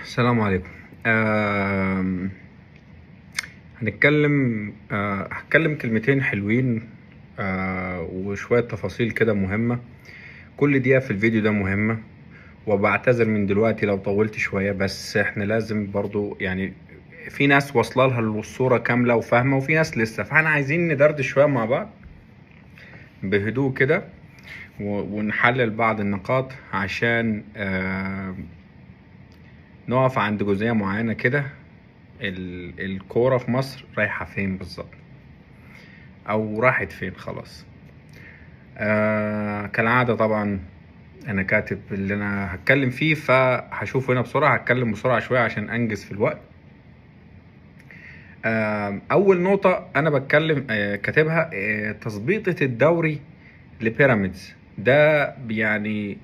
السلام عليكم. هنتكلم هتكلم كلمتين حلوين، وشوية تفاصيل كده مهمة. كل دقيقة في الفيديو ده مهمة، وبعتذر من دلوقتي لو طولت شوية، بس احنا لازم برضو يعني في ناس واصلة لها الصورة كاملة وفاهمة، وفي ناس لسه، فاحنا عايزين ندردش شوية مع بعض بهدوء كده، ونحلل بعض النقاط عشان نقف عند جزئية معينة كده. الكورة في مصر رايحة فين بالظبط، او راحت فين خلاص. كالعادة طبعا انا كاتب اللي انا هتكلم فيه، فهشوفه هنا بسرعة، هتكلم بسرعة شوية عشان انجز في الوقت. اول نقطة انا بتكلم كاتبها تظبيطة الدوري لبيراميدز ده، يعني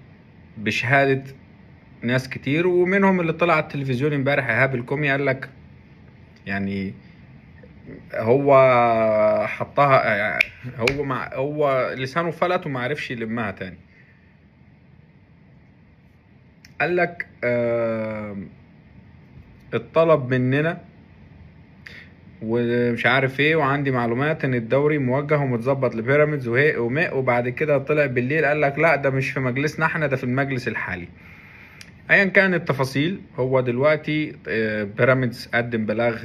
بشهادة ناس كتير، ومنهم اللي طلع على التلفزيون امبارح ايهاب الكومي قال لك يعني هو حطها، هو لسانه فلت وما عرفش يلمها تاني. قال لك الطلب مننا ومش عارف ايه، وعندي معلومات ان الدوري موجه ومتظبط لبيراميدز وبعد كده طلع بالليل قال لك لا، ده مش في مجلسنا احنا، ده في المجلس الحالي. ايا كان التفاصيل، هو دلوقتي بيراميدز قدم بلاغ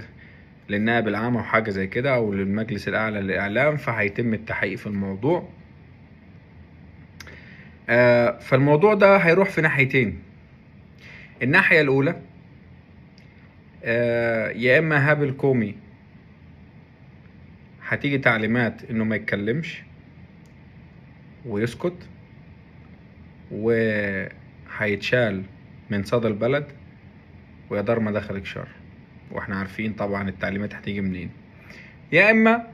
للنائب العام او حاجه زي كده، او للمجلس الاعلى للاعلام، فهيتم التحقيق في الموضوع. فالموضوع ده هيروح في ناحيتين. الناحيه الاولى، يا اما هاب الكومي هتيجي تعليمات انه ما يتكلمش ويسكت، وهيتشال من صدى البلد، ويا دار ما دخلك شر، واحنا عارفين طبعا التعليمات هتيجي منين. يا اما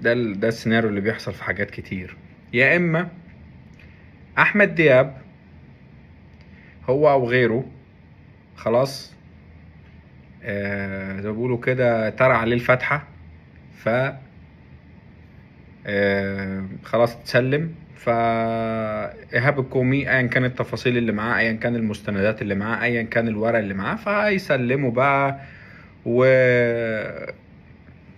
ده السيناريو اللي بيحصل في حاجات كتير، يا اما احمد دياب هو او غيره خلاص، زي ما بيقولوا كده ترى عليه الفتحة، ف خلاص اتسلم. فإيهاب الكومي ايا كان التفاصيل اللي معاه، ايا كان المستندات اللي معاه، ايا كان الورق اللي معاه، فهيسلمه بقى و...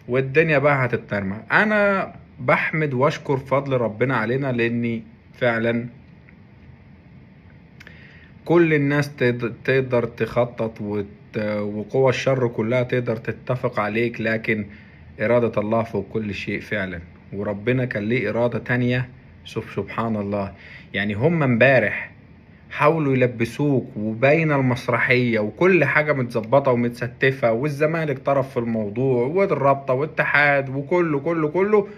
والدنيا بقى هتتنرمى. انا بحمد واشكر فضل ربنا علينا، لاني فعلا كل الناس تقدر تخطط وقوى الشر كلها تقدر تتفق عليك، لكن إرادة الله فوق كل شيء فعلا. وربنا كان ليه إرادة تانية، سبحان الله. يعني هم امبارح حاولوا يلبسوك وبين المسرحية وكل حاجة متظبطة ومتستفة، والزمالك طرف في الموضوع، والرابطة والاتحاد وكله كله كله،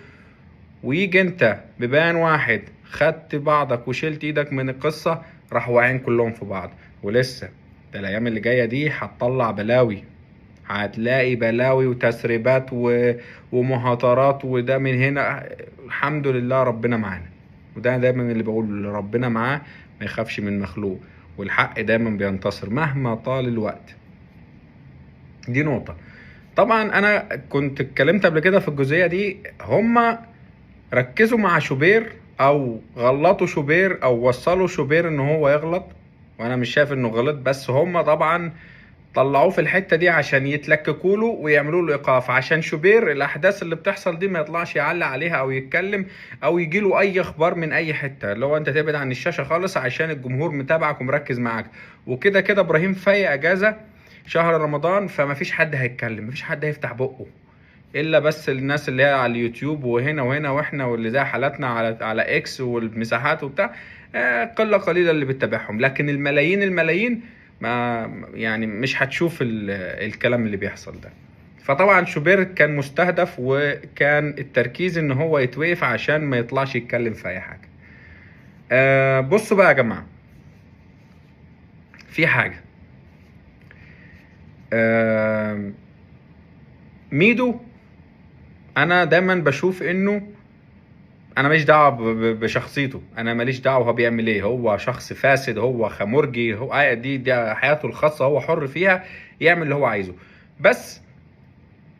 ويجي انت ببيان واحد خدت بعضك وشلت ايدك من القصة، راح واقعين كلهم في بعض. ولسه ده الايام اللي جاية دي هتطلع بلاوي، هتلاقي بلاوي وتسريبات ومهاترات، وده من هنا. الحمد لله ربنا معانا، وده دايما اللي بقول، ربنا معاه ما يخافش من مخلوق، والحق دايما بينتصر مهما طال الوقت. دي نقطة. طبعا انا كنت اتكلمت قبل كده في الجزئية دي، هما ركزوا مع شوبير او غلطوا شوبير او وصلوا شوبير ان هو يغلط، وانا مش شايف انه غلط، بس هم طبعا طلعوه في الحتة دي عشان يتلككوا له ويعملوا له ايقاف، عشان شوبير الاحداث اللي بتحصل دي ما يطلعش يعلق عليها او يتكلم او يجي له اي اخبار من اي حتة، اللي هو انت تبعد عن الشاشة خالص عشان الجمهور متابعك ومركز معاك. وكده كده ابراهيم فايق اجازة شهر رمضان، فما فيش حد هيتكلم، مفيش حد هيفتح بقه، الا بس الناس اللي هي على اليوتيوب وهنا وهنا واحنا، واللي زي حالاتنا على اكس والمساحات وبتاع. قله قليله اللي بتتابعهم، لكن الملايين الملايين ما يعني مش هتشوف الكلام اللي بيحصل ده. فطبعا شوبير كان مستهدف، وكان التركيز ان هو يتوقف عشان ما يطلعش يتكلم في اي حاجه. بصوا بقى يا جماعه، في حاجه. ميدو انا دايما بشوف انه انا ماليش دعوه بشخصيته، انا ماليش دعوه هو بيعمل ايه، هو شخص فاسد، هو خمرجي، هو دي حياته الخاصه، هو حر فيها يعمل اللي هو عايزه. بس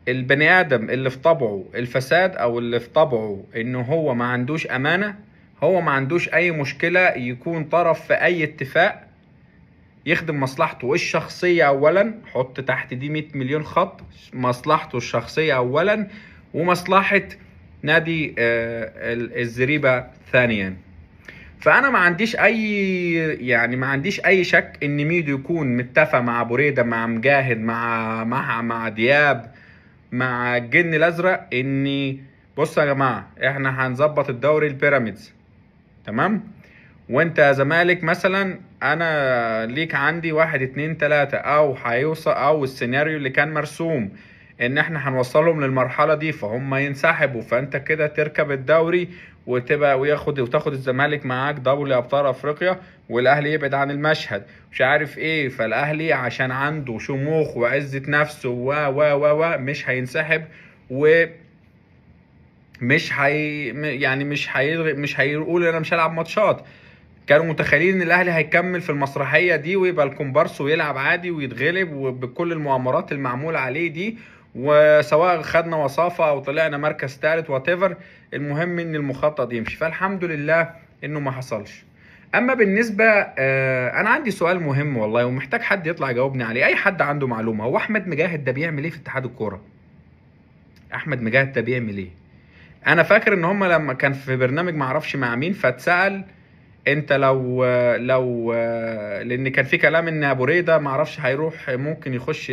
البني ادم اللي في طبعه الفساد، او اللي في طبعه انه هو ما عندوش امانه، هو ما عندوش اي مشكله يكون طرف في اي اتفاق يخدم مصلحته الشخصية اولا، حط تحت دي 100 مليون خط، مصلحته الشخصية اولا ومصلحة نادي الزريبة ثانيا. فانا ما عنديش اي شك ان ميدو يكون متفق مع بريدة، مع مجاهد، مع دياب، مع الجن الازرق، اني بصوا يا جماعه احنا هنظبط الدوري البيراميدز، تمام؟ وانت يا زمالك مثلا انا ليك عندي واحد اتنين تلاتة، او هيوصل، او السيناريو اللي كان مرسوم ان احنا هنوصلهم للمرحلة دي فهم ينسحبوا، فانت كده تركب الدوري وتبقى وتاخد الزمالك معاك دوري ابطال افريقيا، والاهلي يبعد عن المشهد مش عارف ايه. فالاهلي عشان عنده شموخ وعزة نفسه مش هينسحب، و مش هيقول انا مش هلعب ماتشات. كانوا متخيلين ان الاهلي هيكمل في المسرحيه دي ويبقى الكومبارس ويلعب عادي ويتغلب وبكل المؤامرات المعموله عليه دي، وسواء خدنا وصافه او طلعنا مركز ثالث واتيفر، المهم ان المخطط يمشي. فالحمد لله انه ما حصلش. اما بالنسبه انا عندي سؤال مهم والله ومحتاج حد يطلع يجاوبني عليه، اي حد عنده معلومه، هو احمد مجاهد ده بيعمل ايه في اتحاد الكوره؟ احمد مجاهد ده بيعمل ايه؟ انا فاكر ان هم لما كان في برنامج معرفش مع مين فاتسأل انت لو لان كان في كلام ان ابو ريده معرفش هيروح ممكن يخش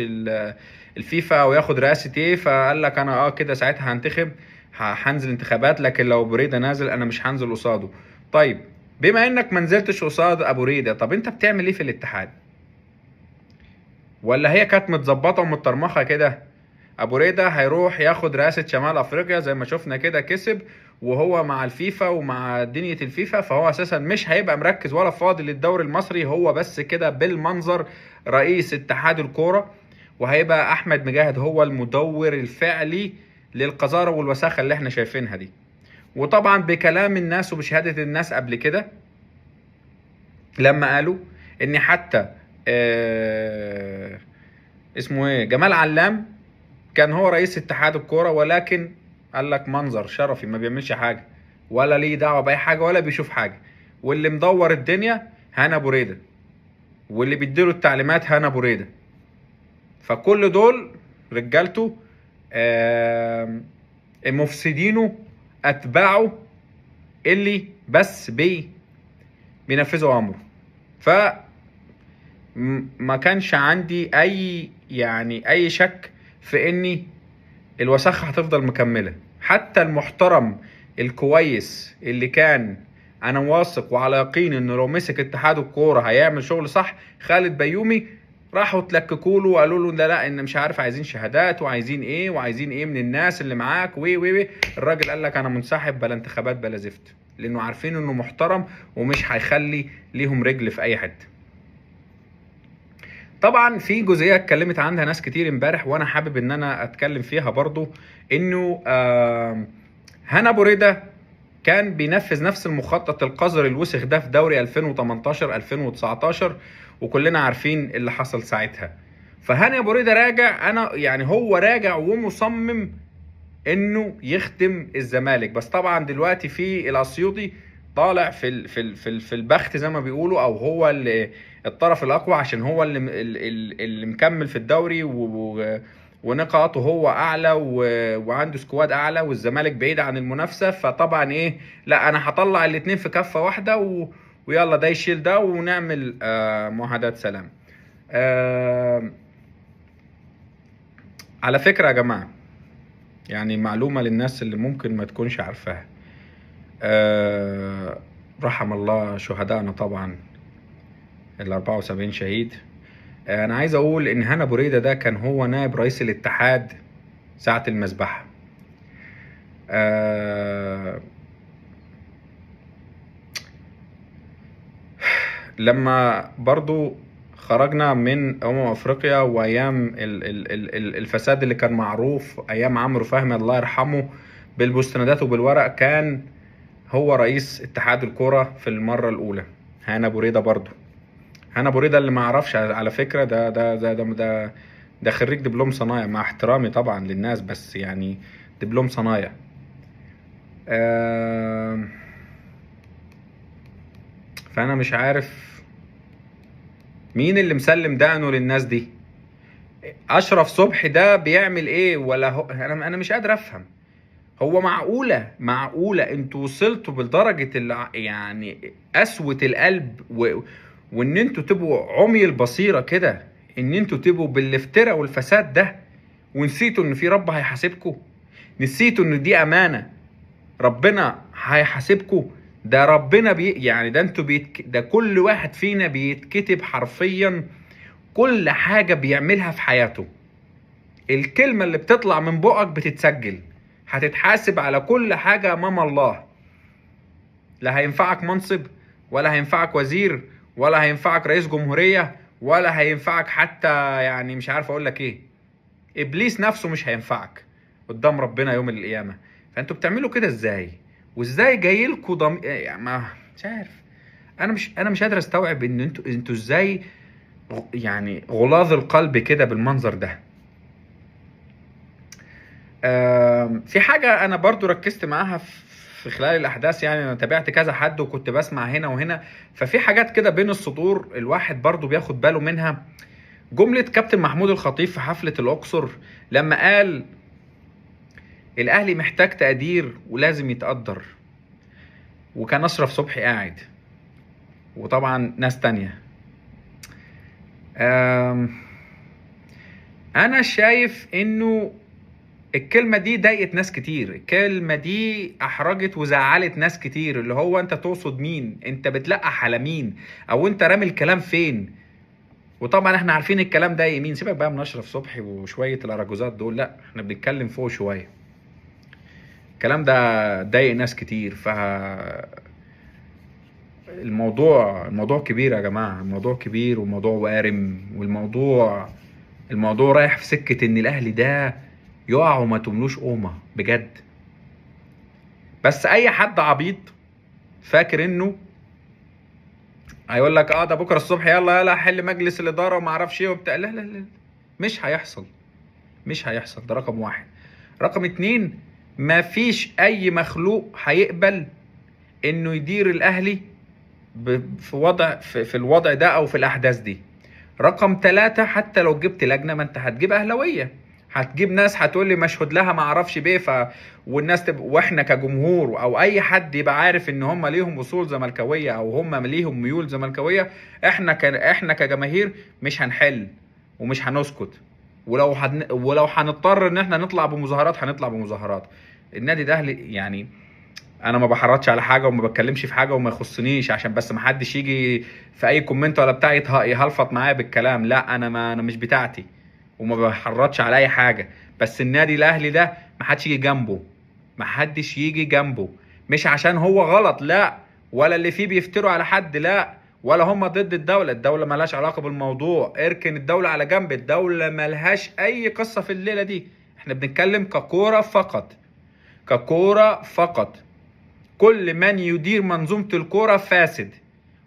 الفيفا او ياخد رئاسة ايه، فقال لك انا كده ساعتها هنتخب، هنزل انتخابات، لكن لو ابو ريده نازل انا مش هنزل قصاده. طيب بما انك ما نزلتش قصاد ابو ريده، طب انت بتعمل ايه في الاتحاد؟ ولا هي كانت متظبطه ومتطرمخه كده؟ ابو ريده هيروح ياخد رئاسة شمال افريقيا زي ما شفنا كده، كسب وهو مع الفيفا ومع دنيا الفيفا، فهو اساسا مش هيبقى مركز ولا فاضي للدوري المصري، هو بس كده بالمنظر رئيس اتحاد الكورة، وهيبقى احمد مجاهد هو المدور الفعلي للقذارة والوساخة اللي احنا شايفينها دي. وطبعا بكلام الناس وبشهادة الناس قبل كده لما قالوا ان حتى اسمه ايه، جمال علام كان هو رئيس اتحاد الكوره، ولكن قال لك منظر شرفي، ما بيعملش حاجه ولا ليه دعوه باي حاجه ولا بيشوف حاجه، واللي مدور الدنيا هنا ابو ريده، واللي بيديله التعليمات هنا ابو ريده. فكل دول رجالته مفسدينه، اتباعه اللي بس بينفذوا امره. ف ما كانش عندي اي شك في اني الوساخة هتفضل مكملة. حتى المحترم الكويس اللي كان انا واثق وعلى يقين انه لو مسك اتحاد الكورة هيعمل شغل صح، خالد بيومي، راحوا تلككوا له وقالوا له ده لا ان مش عارف عايزين شهادات وعايزين ايه من الناس اللي معاك وي. الراجل قال لك انا منسحب، بلا انتخابات بلا زفت، لانه عارفين انه محترم ومش هيخلي ليهم رجل في اي حته. طبعا في جزئيه اتكلمت عنها ناس كتير امبارح وانا حابب ان انا اتكلم فيها برضو، انه هنا ابو ريده كان بينفذ نفس المخطط القذر الوسخ ده في دوري 2018 2019 وكلنا عارفين اللي حصل ساعتها. فهاني ابو ريده راجع، هو راجع ومصمم انه يخدم الزمالك، بس طبعا دلوقتي في الاسيوطي طالع في البخت زي ما بيقولوا، او هو اللي الطرف الاقوى عشان هو اللي مكمل في الدوري ونقاطه هو اعلى وعنده سكواد اعلى، والزمالك بعيد عن المنافسه. فطبعا ايه، لا انا هطلع الاتنين في كفه واحده ويلا ده يشيل ده ونعمل معاهدات سلام. على فكره يا جماعه، يعني معلومة للناس اللي ممكن ما تكونش عارفاها، رحم الله شهدائنا طبعا ال74 شهيد. انا عايز اقول ان هنا ابو ريده ده كان هو نائب رئيس الاتحاد ساعة المذبحة. لما برضو خرجنا من افريقيا وايام الفساد اللي كان معروف ايام عمرو فهمي الله يرحمه بالمستندات وبالورق، كان هو رئيس اتحاد الكرة في المرة الأولى هنا أبو ريدة. برضو هنا أبو ريدة اللي ما يعرفش على فكرة ده خريج دبلوم صنايع، مع احترامي طبعا للناس بس يعني دبلوم صنايع. فأنا مش عارف مين اللي مسلم دقنه للناس دي؟ اشرف صبحي ده بيعمل ايه؟ ولا هو انا مش قادر افهم. هو معقولة انتوا وصلتوا بالدرجة اللي يعني قسوة القلب وان انتوا تبقوا عمي البصيرة كده، ان انتوا تبقوا بالافتراء والفساد ده، ونسيتوا ان في رب هيحاسبكم؟ نسيتوا ان دي امانة ربنا هيحاسبكم؟ ده ربنا يعني ده انتوا ده كل واحد فينا بيتكتب حرفيا كل حاجة بيعملها في حياته. الكلمة اللي بتطلع من بقك بتتسجل، هتتحاسب على كل حاجة أمام الله. لا هينفعك منصب، ولا هينفعك وزير، ولا هينفعك رئيس جمهورية، ولا هينفعك حتى يعني مش عارف أقول لك إيه. إبليس نفسه مش هينفعك قدام ربنا يوم القيامة. فأنتوا بتعملوا كده إزاي؟ وإزاي جايلكوا يعني ما مش عارف. أنا مش قادر أستوعب إن أنتوا إزاي يعني غلاظ القلب كده بالمنظر ده. في حاجة أنا برضو ركزت معاها في خلال الأحداث، يعني أنا تابعت كذا حد وكنت بسمع هنا وهنا، ففي حاجات كده بين السطور الواحد برضو بياخد باله منها. جملة كابتن محمود الخطيب في حفلة الأقصر لما قال الأهلي محتاج تقدير ولازم يتقدر، وكان أشرف صبحي قاعد وطبعا ناس تانية. أنا شايف إنه الكلمة دي ضايقت ناس كتير، الكلمة دي احرجت وزعلت ناس كتير. اللي هو انت تقصد مين؟ انت بتلقح على مين؟ او انت رامي الكلام فين؟ وطبعا احنا عارفين الكلام ده يمين. سيبك بقى من اشرف صبحي وشوية الاراجوزات دول، لا احنا بنتكلم فوق شوية. الكلام ده ضايق ناس كتير. الموضوع كبير يا جماعة، الموضوع كبير وموضوع وارم، الموضوع رايح في سكة ان الاهلي ده يقع وما تملوش قومة بجد. بس اي حد عبيط فاكر انه هيقول لك ده بكره الصبح يلا حل مجلس الاداره وما اعرفش ايه وبتاع. لا لا لا، مش هيحصل. مش هيحصل. ده رقم واحد. رقم اتنين، ما فيش اي مخلوق هيقبل انه يدير الاهلي في الوضع ده او في الاحداث دي. رقم ثلاثة، حتى لو جبت لجنة ما انت هتجيب اهلاوية، هتجيب ناس هتقول لي مشهود لها ما اعرفش بيه والناس تبقى، واحنا كجمهور او اي حد يبقى عارف ان هم ليهم اصول زملكاويه او هم ليهم ميول زملكاويه. احنا كجماهير مش هنحل ومش هنسكت. ولو هنضطر ان احنا نطلع بمظاهرات هنطلع بمظاهرات. النادي ده يعني انا ما بحرضش على حاجه وما بتكلمش في حاجه وما يخصنيش عشان بس ما حدش يجي في اي كومنت ولا بتاع يهلفط معايا بالكلام. لا انا مش بتاعتي وما بحرضش على اي حاجه. بس النادي الاهلي ده ما حدش يجي جنبه، ما حدش يجي جنبه. مش عشان هو غلط لا، ولا اللي فيه بيفتروا على حد لا، ولا هم ضد الدوله مالهاش علاقه بالموضوع. اركن الدوله على جنب، الدوله مالهاش اي قصه في الليله دي. احنا بنتكلم ككوره فقط، ككوره فقط. كل من يدير منظومة الكرة فاسد.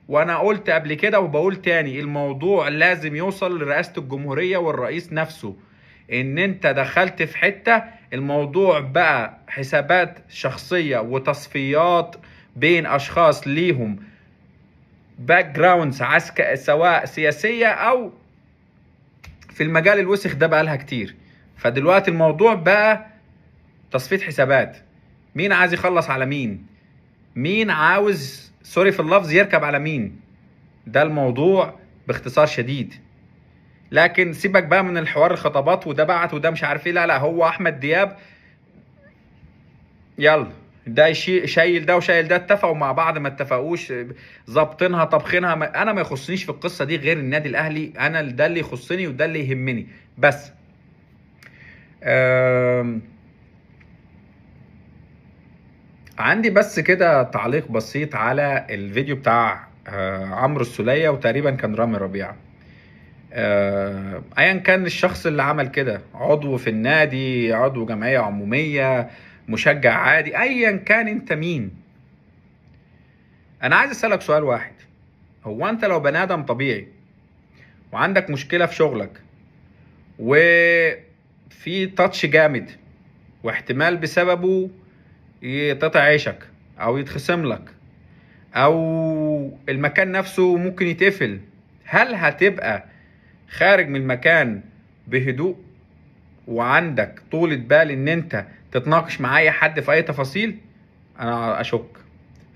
وانا قلت قبل كده وبقول تاني، الموضوع لازم يوصل لرئاسة الجمهورية والرئيس نفسه. ان انت دخلت في حتة الموضوع بقى حسابات شخصية وتصفيات بين اشخاص ليهم باك جراوندز سواء سياسية او في المجال الوسخ ده بقى لها كتير. فدلوقتي الموضوع بقى تصفية حسابات. مين عايز يخلص على مين عاوز سوري في اللفظ يركب على مين. ده الموضوع باختصار شديد. لكن سيبك بقى من الحوار الخطابات وده بعت وده مش عارف ايه. لا هو احمد دياب يلا ده شايل ده وشايل ده، اتفقوا مع بعض ما اتفقوش، ظابطينها طبخينها. انا ما يخصنيش في القصه دي غير النادي الاهلي. انا ده اللي يخصني وده اللي يهمني بس. عندي بس كده تعليق بسيط على الفيديو بتاع عمرو السولية وتقريبا كان رامي ربيعة. ايا كان الشخص اللي عمل كده، عضو في النادي، عضو جمعية عمومية، مشجع عادي، ايا كان انت مين. انا عايز اسألك سؤال واحد. هو انت لو بني ادم طبيعي وعندك مشكلة في شغلك وفي تاتش جامد واحتمال بسببه يتقطع عيشك او يتخصم لك او المكان نفسه ممكن يتقفل، هل هتبقى خارج من المكان بهدوء وعندك طولة بال ان انت تتناقش مع اي حد في اي تفاصيل؟ انا اشك.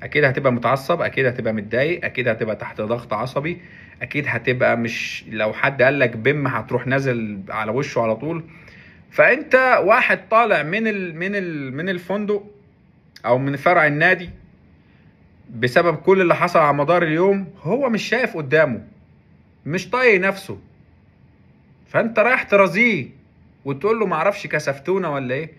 اكيد هتبقى متعصب، اكيد هتبقى متضايق، اكيد هتبقى تحت ضغط عصبي، اكيد هتبقى مش لو حد قال لك بم هتروح نازل على وشه على طول. فانت واحد طالع من الفندق او من فرع النادي بسبب كل اللي حصل على مدار اليوم، هو مش شايف قدامه، مش طايق نفسه، فانت رايح ترازيه وتقول له معرفش كسفتونا ولا ايه.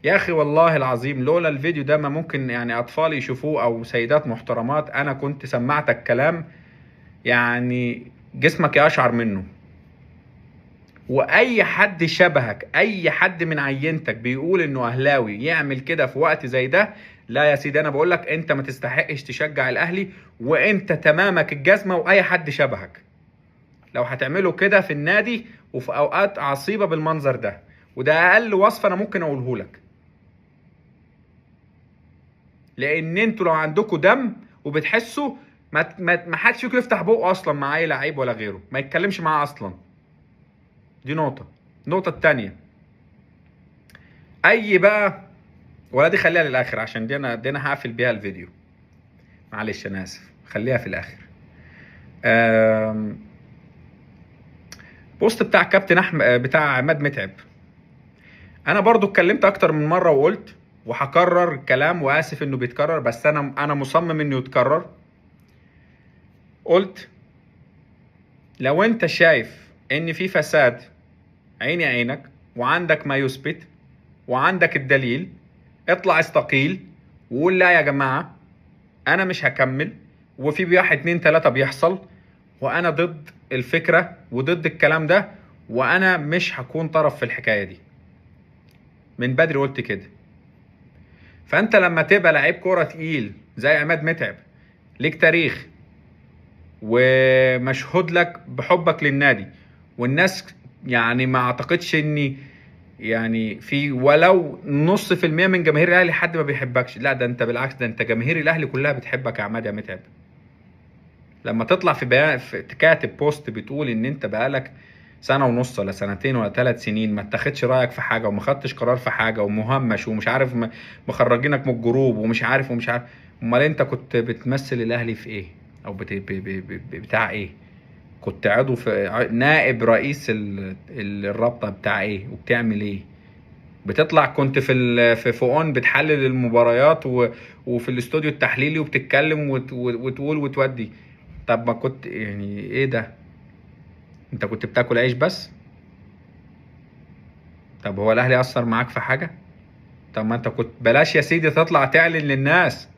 يا اخي والله العظيم لولا الفيديو ده ما ممكن يعني اطفال يشوفوه او سيدات محترمات، انا كنت سمعتك كلام يعني جسمك يقشعر منه. واي حد شبهك، اي حد من عينتك بيقول انه اهلاوي يعمل كده في وقت زي ده، لا يا سيدي انا بقولك انت ما تستحقش تشجع الاهلي، وانت تمامك الجزمة واي حد شبهك لو هتعملوا كده في النادي وفي اوقات عصيبة بالمنظر ده. وده اقل وصف انا ممكن اقوله لك، لان انتوا لو عندكم دم وبتحسوا ما حدش فيكم يفتح بقه اصلا مع اي لعيب ولا غيره، ما يتكلمش معاه اصلا. دي نقطة. النقطة التانية، اي بقى ولا دي خليها للاخر عشان دي انا هقفل بيها الفيديو، معلش انا اسف، خليها في الاخر. بوست بتاع كابتن احمد بتاع عماد متعب، انا برضو اتكلمت اكتر من مرة وقلت وهكرر الكلام واسف انه بيتكرر، بس انا مصمم انه يتكرر. قلت لو انت شايف ان في فساد عيني عينك وعندك ما يثبت وعندك الدليل، اطلع استقيل وقول لا يا جماعة انا مش هكمل، وفي 1 2 3 بيحصل، وانا ضد الفكرة وضد الكلام ده، وانا مش هكون طرف في الحكاية دي. من بدري قلت كده. فانت لما تبقى لعيب كورة تقيل زي عماد متعب، ليك تاريخ ومشهود لك بحبك للنادي، والناس يعني ما اعتقدش اني يعني في ولو نص في المية من جماهير الاهلي حد ما بيحبكش، لا ده انت بالعكس، ده انت جماهير الاهلي كلها بتحبك يا عماد يا متعب. لما تطلع في بيان تكاتب بوست بتقول ان انت بقالك سنة ونص ولا سنتين ولا 3 سنين ما اتخدش رأيك في حاجة وما خدتش قرار في حاجة ومهمش ومش عارف مخرجينك من الجروب ومش عارف ومش عارف، امال انت كنت بتمثل الاهلي في ايه؟ او بتاع ايه؟ كنت عضو في نائب رئيس الرابطة بتاع ايه وبتعمل ايه؟ بتطلع كنت في اون بتحلل المباريات وفي الاستوديو التحليلي وبتتكلم وتقول وتودي. طب ما كنت يعني ايه ده؟ انت كنت بتاكل عيش بس؟ طب هو الاهلي اثر معاك في حاجة؟ طب ما انت كنت بلاش يا سيدي تطلع تعلن للناس،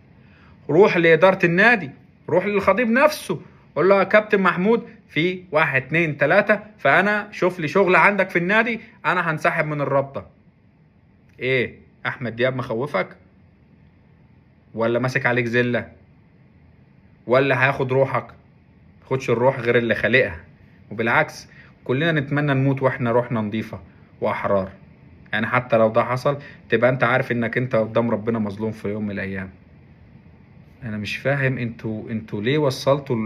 روح لإدارة النادي، روح للخطيب نفسه قول له يا كابتن محمود في 1 2 3 فانا شوف لي شغل عندك في النادي، انا هنسحب من الرابطة. ايه احمد دياب مخوفك ولا ماسك عليك زلة ولا هياخد روحك؟ خدش الروح غير اللي خالقها، وبالعكس كلنا نتمنى نموت واحنا روحنا نظيفة واحرار، يعني حتى لو ده حصل تبقى انت عارف انك انت قدام ربنا مظلوم في يوم من الايام. انا مش فاهم انتوا ليه وصلتوا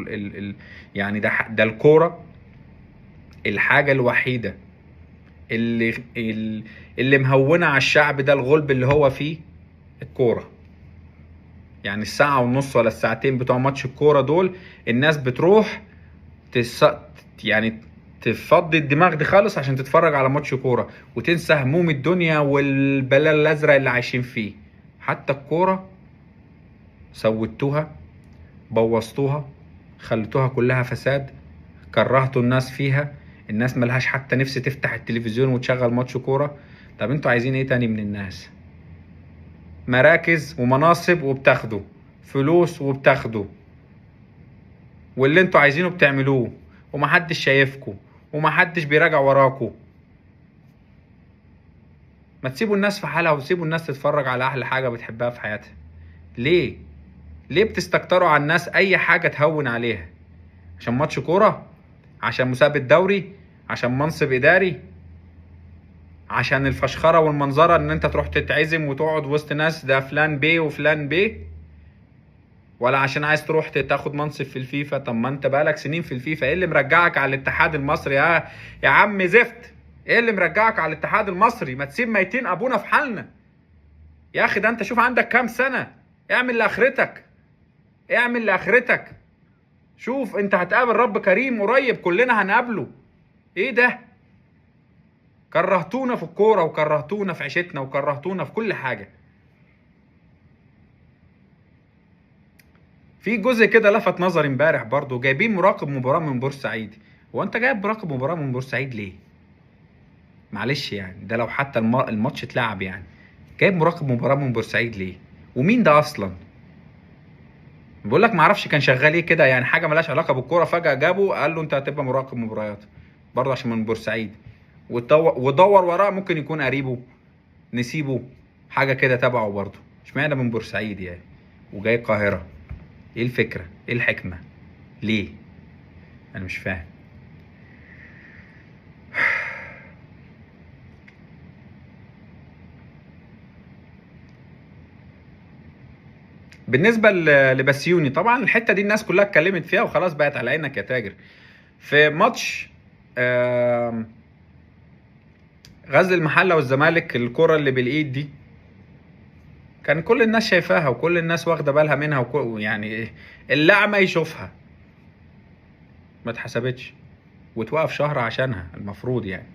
يعني ده الكورة الحاجة الوحيدة اللي اللي مهونة على الشعب ده الغلب اللي هو فيه، الكورة. يعني الساعة ونص ولا الساعتين بتوع ماتش الكورة دول الناس بتروح يعني تفضي الدماغ دي خالص عشان تتفرج على ماتش كورة وتنسى هموم الدنيا والبلال الازرق اللي عايشين فيه. حتى الكورة سوتوها، بوظتوها، خلتوها كلها فساد، كرهتوا الناس فيها، الناس ملهاش حتى نفس تفتح التلفزيون وتشغل ماتش كورة. طب انتوا عايزين ايه تاني من الناس؟ مراكز ومناصب وبتاخدوا فلوس وبتاخدوا، واللي انتوا عايزينه بتعملوه، ومحدش شايفكوا ومحدش بيراجع وراكوا. ما تسيبوا الناس في حالها وتسيبوا الناس تتفرج على احلى حاجة بتحبها في حياتها. ليه بتستكتروا على الناس اي حاجة تهون عليها؟ عشان ماتش كورة؟ عشان مسابقة دوري؟ عشان منصب اداري؟ عشان الفشخرة والمنظرة ان انت تروح تتعزم وتقعد وسط ناس ده فلان بيه وفلان بيه؟ ولا عشان عايز تروح تاخد منصب في الفيفا؟ طب ما انت بقالك سنين في الفيفا، ايه اللي مرجعك على الاتحاد المصري يا عم زفت؟ ايه اللي مرجعك على الاتحاد المصري؟ ما تسيب ميتين ابونا في حالنا يا اخي. ده انت شوف عندك كام سنة، اعمل لاخرتك، اعمل لاخرتك. شوف انت هتقابل رب كريم قريب، كلنا هنقابله. ايه ده؟ كرهتونا في الكورة وكرهتونا في عيشتنا وكرهتونا في كل حاجة. في جزء كده لفت نظري امبارح برضو، جايبين مراقب مباراة من بورسعيد. هو انت جايب مراقب مباراة من بورسعيد ليه؟ معلش يعني، ده لو حتى الماتش اتلعب يعني، جايب مراقب مباراة من بورسعيد ليه؟ ومين ده اصلا؟ بيقول لك معرفش كان شغال ايه كده يعني، حاجة ملهاش علاقة بالكورة، فجأة جابه قال له انت هتبقى مراقب مباريات برضه عشان من بورسعيد. ودور وراه، ممكن يكون قريبه، نسيبه، حاجة كده تبعه برضه. اشمعنى من بورسعيد يعني وجاي القاهرة؟ ايه الفكرة؟ ايه الحكمة؟ ليه؟ انا مش فاهم. بالنسبة لبسيوني، طبعا الحتة دي الناس كلها اتكلمت فيها وخلاص، بقت على عينك يا تاجر. في ماتش غزل المحلة والزمالك، الكرة اللي بالايد دي كان كل الناس شايفاها وكل الناس واخدة بالها منها، يعني اللعمة يشوفها، ما اتحسبتش وتوقف شهر عشانها المفروض يعني.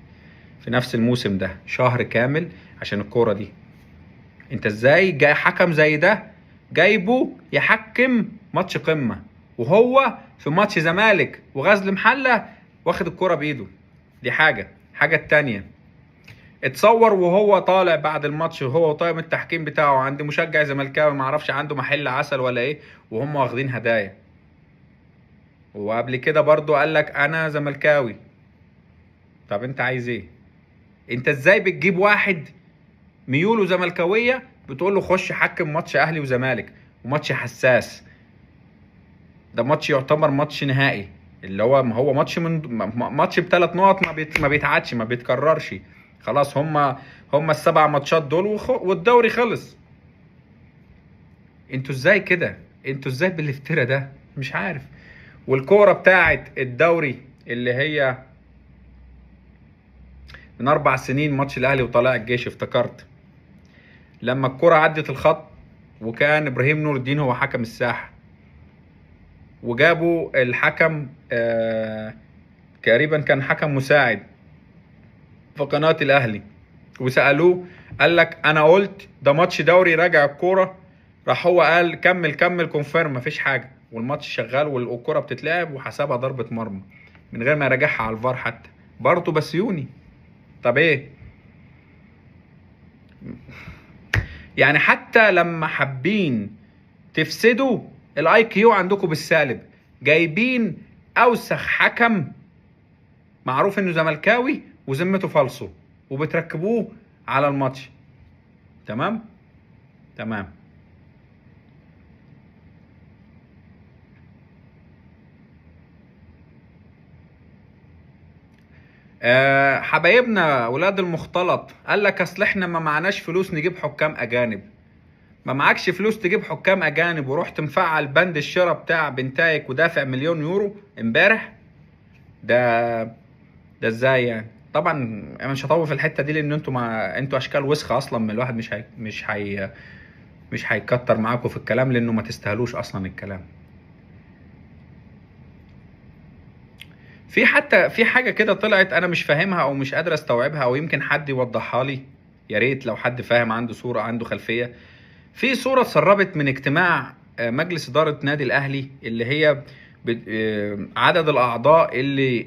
في نفس الموسم ده شهر كامل عشان الكورة دي. انت ازاي جاي حكم زي ده جايبه يحكم ماتش قمة، وهو في ماتش زمالك وغزل محلة واخد الكرة بايده؟ دي حاجة التانية، اتصور وهو طالع بعد الماتش وهو طاقم التحكيم بتاعه عند مشجع زملكاوي، معرفش عنده محل عسل ولا ايه، وهم واخدين هدايا. وقبل كده برضو قال لك انا زملكاوي. طب انت عايز ايه؟ انت ازاي بتجيب واحد ميوله زملكاويه بتقول له خش حكم ماتش اهلي وزمالك وماتش حساس؟ ده ماتش يعتبر ماتش نهائي، اللي هو ماتش ماتش بثلاث نقط، ما بيتعادش، ما بيتكررش. خلاص هم السبع ماتشات دول والدوري خلص. انتوا ازاي كده؟ انتوا ازاي بالافتراء ده؟ مش عارف. والكوره بتاعت الدوري اللي هي من 4 سنين، ماتش الاهلي وطلائع الجيش، افتكرت لما الكرة عدت الخط وكان ابراهيم نور الدين هو حكم الساحة، وجابوا الحكم تقريبا كان حكم مساعد في قناة الاهلي، وسألوه قال لك انا قلت ده ماتش دوري راجع الكورة، راح هو قال كمل كونفيرم مفيش حاجة، والماتش شغال والكرة بتتلعب وحسبها ضربة مرمى من غير ما يراجعها على الفار حتى. برضه بسيوني. طب ايه يعني؟ حتى لما حابين تفسدوا الاي كيو عندكم بالسالب، جايبين اوسخ حكم معروف انه زملكاوي وذمته فالصو وبتركبوه على الماتش. تمام. حبايبنا ولاد المختلط قال لك اصل احنا ما معناش فلوس نجيب حكام اجانب. ما معكش فلوس تجيب حكام اجانب ورحت مفعل بند الشراء بتاع بنتايك ودافع 1,000,000 يورو امبارح؟ ده ازاي يعني؟ طبعا انا مش هطول في الحته دي لان انتوا اشكال وسخه اصلا، من الواحد مش هيكتر معاكم في الكلام لانه ما تستاهلوش اصلا الكلام. حتى في حاجه كده طلعت انا مش فاهمها او مش قادر استوعبها، او يمكن حد يوضحها لي، يا ريت لو حد فاهم عنده صوره عنده خلفيه. في صوره اتسربت من اجتماع مجلس اداره نادي الاهلي، اللي هي عدد الاعضاء اللي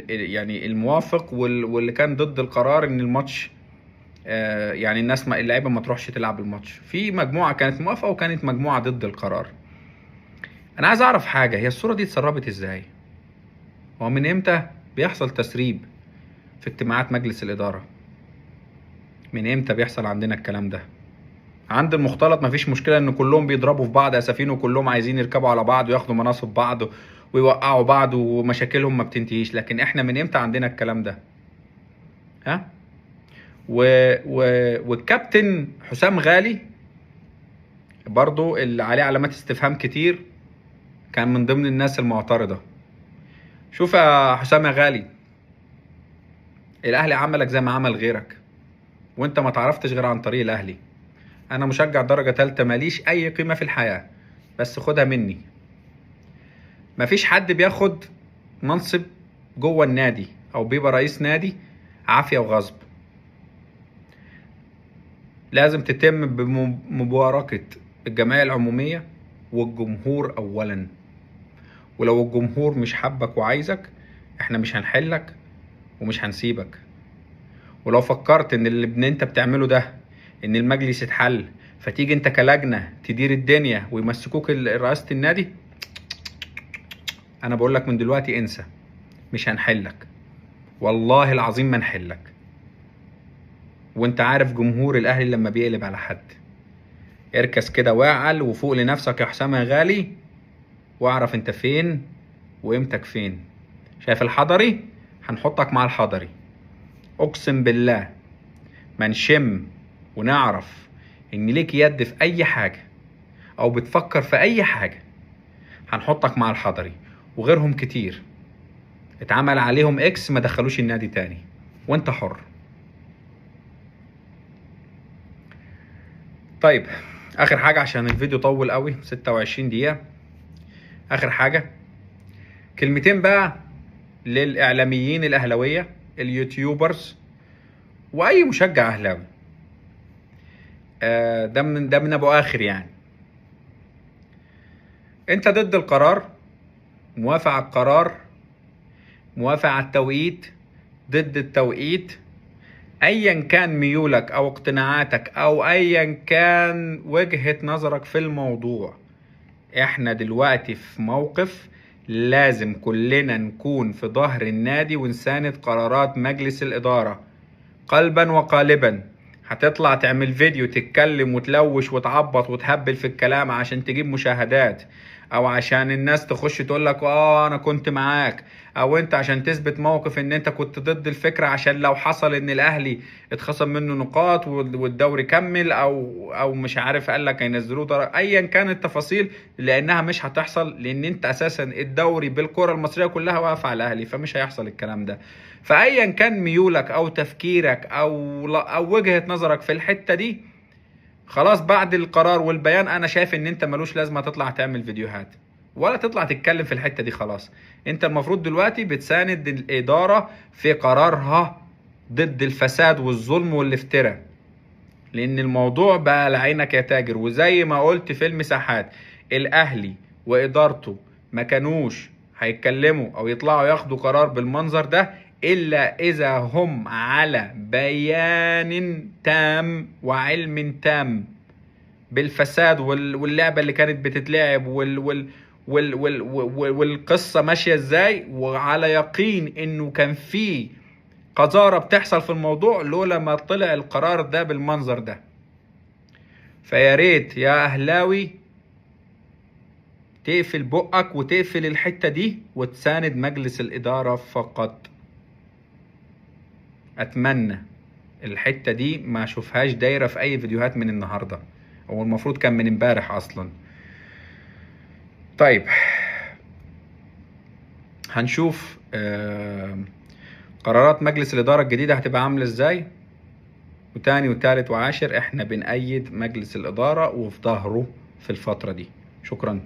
يعني الموافق واللي كان ضد القرار ان الماتش يعني الناس اللعيبه ما تروحش تلعب الماتش. في مجموعه كانت موافقه وكانت مجموعه ضد القرار. انا عايز اعرف حاجه، هي الصوره دي اتسربت ازاي؟ هو من امتى بيحصل تسريب في اجتماعات مجلس الاداره؟ من امتى بيحصل عندنا الكلام ده؟ عند المختلط مفيش مشكله ان كلهم بيضربوا في بعض اسفين وكلهم عايزين يركبوا على بعض وياخدوا مناصب بعض ويوقعوا بعض ومشاكلهم ما بتنتهيش، لكن احنا من امتى عندنا الكلام ده؟ ها؟ و... والكابتن حسام غالي برضو اللي عليه علامات استفهام كتير كان من ضمن الناس المعترضة. شوف يا حسام يا غالي، الاهلي عملك زي ما عمل غيرك، وانت ما تعرفتش غير عن طريق الاهلي. انا مشجع درجة تالتة ماليش اي قيمة في الحياة، بس خدها مني، مفيش حد بياخد منصب جوه النادي او بيبقى رئيس نادي عافية وغصب. لازم تتم بمباركة الجمعية العمومية والجمهور اولا. ولو الجمهور مش حبك وعايزك، احنا مش هنحلك ومش هنسيبك. ولو فكرت ان اللي انت بتعمله ده ان المجلس يتحل، فتيجي انت كلجنة تدير الدنيا ويمسكوك رئاسة النادي، انا بقولك من دلوقتي انسى، مش هنحلك، والله العظيم ما نحلك. وانت عارف جمهور الاهلي لما بيقلب على حد. اركز كده واعقل وفوق لنفسك يا حسام يا غالي، واعرف انت فين وقيمتك فين. شايف الحضري؟ هنحطك مع الحضري، اقسم بالله ما نشم ونعرف ان ليك يد في اي حاجة او بتفكر في اي حاجة، هنحطك مع الحضري وغيرهم كتير اتعمل عليهم اكس ما دخلوش النادي تاني، وانت حر. طيب اخر حاجة عشان الفيديو طول قوي 26 دقيقة، اخر حاجة كلمتين بقى للاعلاميين الاهلاوية، اليوتيوبرز واي مشجع اهلاوي. ده من ابو اخر يعني. انت ضد القرار، موافق على القرار، موافق على التوقيت، ضد التوقيت، ايا كان ميولك او اقتناعاتك او ايا كان وجهة نظرك في الموضوع، احنا دلوقتي في موقف لازم كلنا نكون في ظهر النادي ونساند قرارات مجلس الإدارة قلبا وقالبا. هتطلع تعمل فيديو تتكلم وتلوش وتعبط وتهبل في الكلام عشان تجيب مشاهدات، او عشان الناس تخش تقولك انا كنت معاك، او انت عشان تثبت موقف ان انت كنت ضد الفكرة عشان لو حصل ان الاهلي اتخصم منه نقاط والدوري كمل، او مش عارف قالك هينزلوه ايا كان التفاصيل، لانها مش هتحصل، لان انت اساسا الدوري بالكرة المصرية كلها واقفة على الاهلي، فمش هيحصل الكلام ده. فايا كان ميولك او تفكيرك او وجهة نظرك في الحتة دي، خلاص بعد القرار والبيان انا شايف ان انت ملوش لازمة تطلع تعمل فيديوهات ولا تطلع تتكلم في الحتة دي. خلاص انت المفروض دلوقتي بتساند الادارة في قرارها ضد الفساد والظلم والافتراء، لان الموضوع بقى لعينك يا تاجر. وزي ما قلت في المساحات، الاهلي وادارته ما كانوش هيتكلموا او يطلعوا ياخدوا قرار بالمنظر ده الا اذا هم على بيان تام وعلم تام بالفساد واللعبة اللي كانت بتتلعب والقصة ماشية ازاي، وعلى يقين انه كان في قذارة بتحصل في الموضوع لولا ما طلع القرار ده بالمنظر ده. فيا ريت يا اهلاوي تقفل بقك وتقفل الحتة دي وتساند مجلس الإدارة فقط. اتمنى الحتة دي ما اشوفهاش دايرة في اي فيديوهات من النهاردة، هو المفروض كان من امبارح اصلا. طيب هنشوف قرارات مجلس الإدارة الجديدة هتبقى عاملة ازاي، وتاني وتالت وعاشر احنا بنأيد مجلس الإدارة وفي ظهره في الفترة دي. شكرا.